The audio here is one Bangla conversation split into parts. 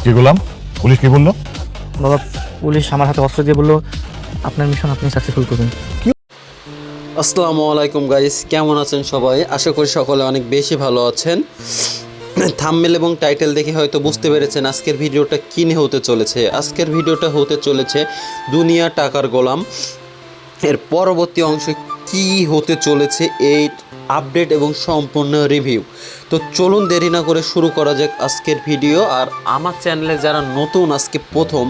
কি বললাম? পুলিশ কি বললো? বাবা, পুলিশ আমার হাতে অস্ত্র দিয়ে বললো আপনার মিশন আপনি সাকসেসফুল করবেন। আসসালামু আলাইকুম গাইস, কেমন আছেন সবাই? আশা করি সকলে অনেক বেশি ভালো আছেন। থাম্বনেল এবং টাইটেল দেখে হয়তো বুঝতে পেরেছেন আজকের ভিডিওটা কী নিয়ে হতে চলেছে। আজকের ভিডিওটা হতে চলেছে দুনিয়া টাকার গোলাম এর পরবর্তী অংশে কি হতে চলেছে এই আপডেট এবং সম্পূর্ণ রিভিউ। তো চলুন দেরি না করে শুরু করা যাক আজকের ভিডিও। আর আমার চ্যানেলে যারা নতুন, আজকে প্রথম,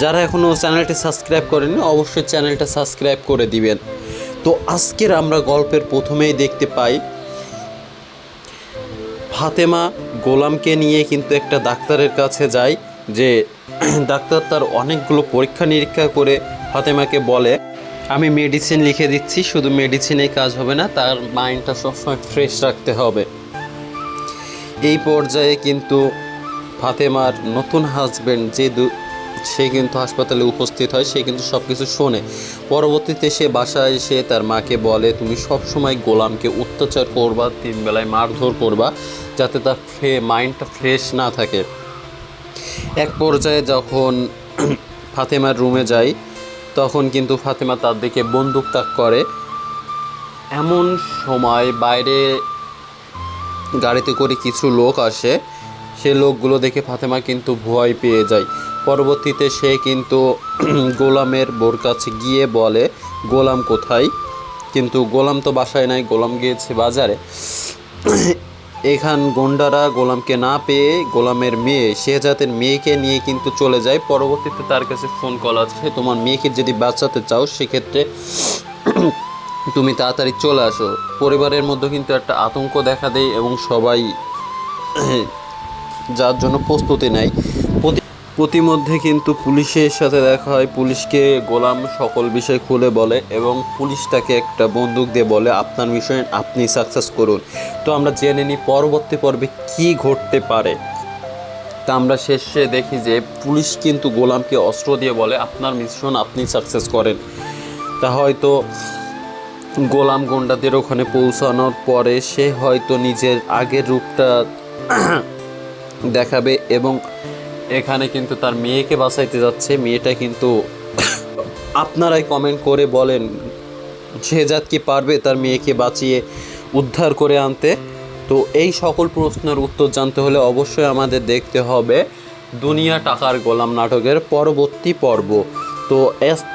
যারা এখনও চ্যানেলটি সাবস্ক্রাইব করেনি অবশ্যই চ্যানেলটা সাবস্ক্রাইব করে দিবেন। তো আজকের আমরা গল্পের প্রথমেই দেখতে পাই ফাতেমা গোলামকে নিয়ে কিন্তু একটা ডাক্তারের কাছে যায়, যে ডাক্তার তার অনেকগুলো পরীক্ষা নিরীক্ষা করে ফাতেমাকে বলে আমি মেডিসিন লিখে দিচ্ছি, শুধু মেডিসিনেই কাজ হবে না, তার মাইন্ডটা সবসময় ফ্রেশ রাখতে হবে। এই পর্যায়ে কিন্তু ফাতেমার নতুন হাজব্যান্ড সে কিন্তু হাসপাতালে উপস্থিত হয়, সে কিন্তু সব কিছু শোনে। পরবর্তীতে সে বাসায় এসে তার মাকে বলে তুমি সবসময় গোলামকে অত্যাচার করবা, 3 বেলায় মারধর করবা, যাতে তার মাইন্ডটা ফ্রেশ না থাকে। এক পর্যায়ে যখন ফাতেমার রুমে যায় তখন কিন্তু ফাতেমা তার দিকে বন্দুক তাক করে। এমন সময় বাইরে গাড়িতে করে কিছু লোক আসে, সে লোকগুলো দেখে ফাতেমা কিন্তু ভয় পেয়ে যায়। পরবর্তীতে সে কিন্তু গোলামের বোর কাছে গিয়ে বলে গোলাম কোথায়, কিন্তু গোলাম তো বাসায় নাই, গোলাম গিয়েছে বাজারে। এখান গন্ডারা গোলামকে না পেয়ে গোলামের মেয়ে শেহজাদের মেয়েকে নিয়ে কিন্তু চলে যায়। পরবর্তীতে তার কাছে ফোন কল আছে, তোমার মেয়েকে যদি বাঁচাতে চাও সেক্ষেত্রে তুমি তাড়াতাড়ি চলে আসো। পরিবারের মধ্যে কিন্তু একটা আতঙ্ক দেখা দেয় এবং সবাই যার জন্য প্রস্তুতি নেয়। প্রতিমধ্যে কিন্তু পুলিশের সাথে দেখা হয়, পুলিশকে গোলাম সকল বিষয় খুলে বলে এবং পুলিশ তাকে একটা বন্দুক দিয়ে বলে আপনার মিশন আপনি সাকসেস করুন। তো আমরা জেনে নিই পরবর্তী পর্বে কী ঘটতে পারে। তা আমরা শেষে দেখি যে পুলিশ কিন্তু গোলামকে অস্ত্র দিয়ে বলে আপনার মিশন আপনি সাকসেস করেন। তা হয়তো গোলাম গন্ডাদের ওখানে পৌঁছানোর পরে সে হয়তো নিজের আগের রূপটা দেখাবে এবং এখানে কিন্তু তার মেয়েকে বাঁচাইতে যাচ্ছে। মেয়েটা কিন্তু আপনারাই কমেন্ট করে বলেন শেহজাদ কি পারবে তার মেয়েকে বাঁচিয়ে উদ্ধার করে আনতে? তো এই সকল প্রশ্নের উত্তর জানতে হলে অবশ্যই আমাদের দেখতে হবে দুনিয়া টাকার গোলাম নাটকের পরবর্তী পর্ব। তো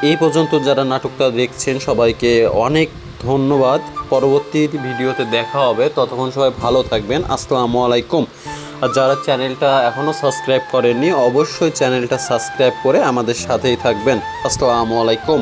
এই পর্যন্ত যারা নাটকটা দেখছেন সবাইকে অনেক ধন্যবাদ। পরবর্তী ভিডিওতে দেখা হবে, ততক্ষণ সবাই ভালো থাকবেন। আসসালামু আলাইকুম। আর যারা চ্যানেলটা এখনও সাবস্ক্রাইব করেননি অবশ্যই চ্যানেলটা সাবস্ক্রাইব করে আমাদের সাথেই থাকবেন। আসসালামু আলাইকুম।